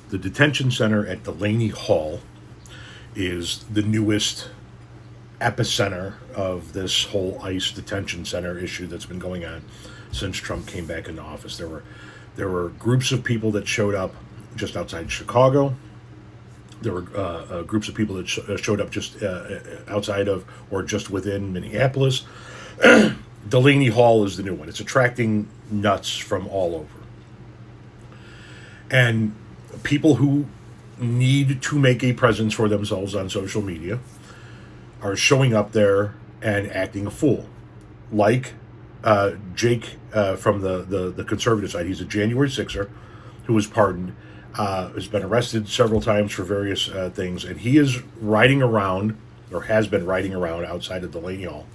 The detention center at Delaney Hall is the newest epicenter of this whole ICE detention center issue that's been going on since Trump came back into office. There were groups of people that showed up just outside Chicago. There were groups of people that showed up just outside of or just within Minneapolis. Delaney Hall is the new one. It's attracting nuts from all over. And people who need to make a presence for themselves on social media are showing up there and acting a fool. Like Jake from the conservative side. He's a January 6er who was pardoned, has been arrested several times for various things, and he is riding around, or has been riding around outside of Delaney Hall,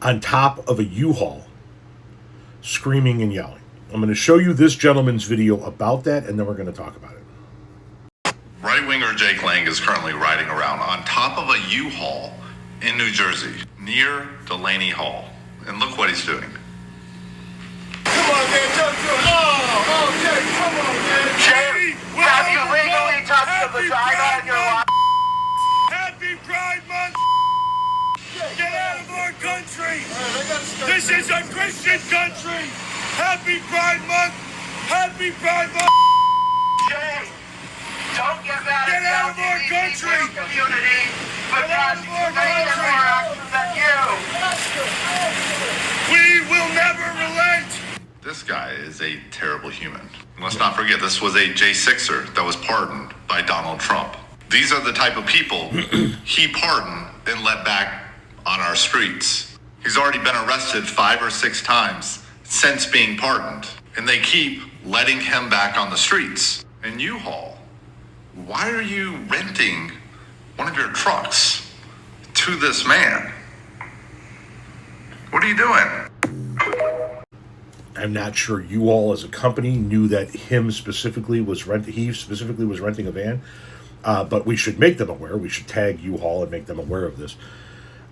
on top of a U-Haul, screaming and yelling. I'm going to show you this gentleman's video about that, and then we're going to talk about it. Right-winger Jake Lang is currently riding around on top of a U-Haul in New Jersey, near Delaney Hall. And look what he's doing. Come on, man, don't do it. Oh, Jake, come on, man. Jake, have you legally touched the vagina in your life? Happy Pride Month! Get out of our country! This is a Christian country! Happy Pride Month! Happy Pride Month! Jake, don't get mad Get at out of the our LGBT country! community because they get more action than you. We will never relent! This guy is a terrible human. Let's not forget, this was a J6er that was pardoned by Donald Trump. These are the type of people he pardoned and let back on our streets. He's already been arrested 5 or 6 times since being pardoned, and they keep letting him back on the streets. And U-Haul, why are you renting one of your trucks to this man? What are you doing? I'm not sure U-Haul as a company knew that he specifically was renting a van, but we should make them aware. We should tag U-Haul and make them aware of this.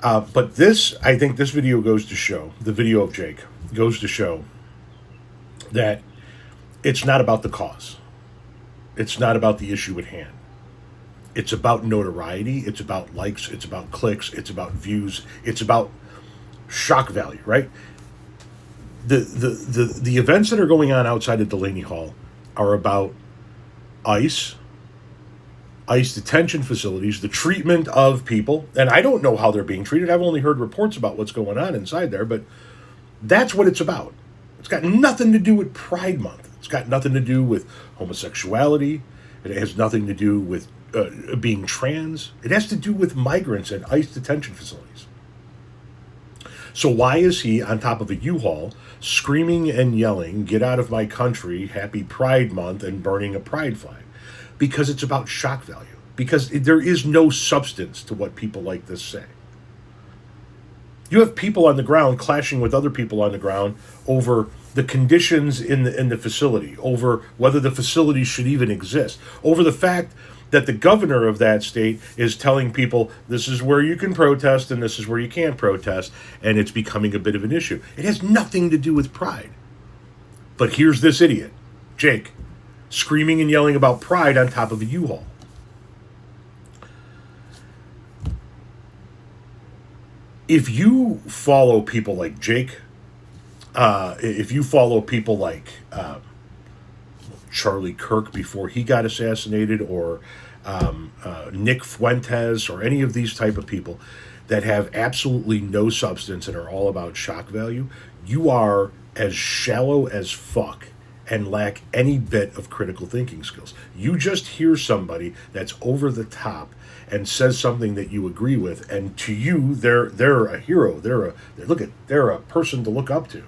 But I think this video goes to show, the video of Jake goes to show that it's not about the cause. It's not about the issue at hand. It's about notoriety. It's about likes. It's about clicks. It's about views. It's about shock value, right? The events that are going on outside of Delaney Hall are about ICE detention facilities, the treatment of people, and I don't know how they're being treated. I've only heard reports about what's going on inside there, but that's what it's about. It's got nothing to do with Pride Month. It's got nothing to do with homosexuality. It has nothing to do with being trans. It has to do with migrants and ICE detention facilities. So why is he on top of a U-Haul screaming and yelling, "Get out of my country, happy Pride Month," and burning a pride flag? Because it's about shock value. Because there is no substance to what people like this say. You have people on the ground clashing with other people on the ground over the conditions in the facility, over whether the facility should even exist, over the fact that the governor of that state is telling people this is where you can protest and this is where you can't protest, and it's becoming a bit of an issue. It has nothing to do with pride. But here's this idiot, Jake, screaming and yelling about pride on top of a U-Haul. If you follow people like Jake, if you follow people like Charlie Kirk before he got assassinated, or Nick Fuentes, or any of these type of people that have absolutely no substance and are all about shock value, you are as shallow as fuck and lack any bit of critical thinking skills. You just hear somebody that's over the top and says something that you agree with, and to you, they're a hero. They're a person to look up to.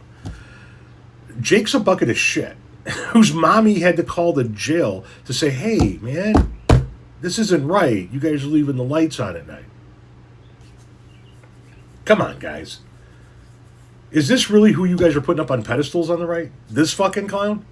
Jake's a bucket of shit, whose mommy had to call the jail to say, "Hey, man, this isn't right. You guys are leaving the lights on at night." Come on, guys. Is this really who you guys are putting up on pedestals on the right? This fucking clown?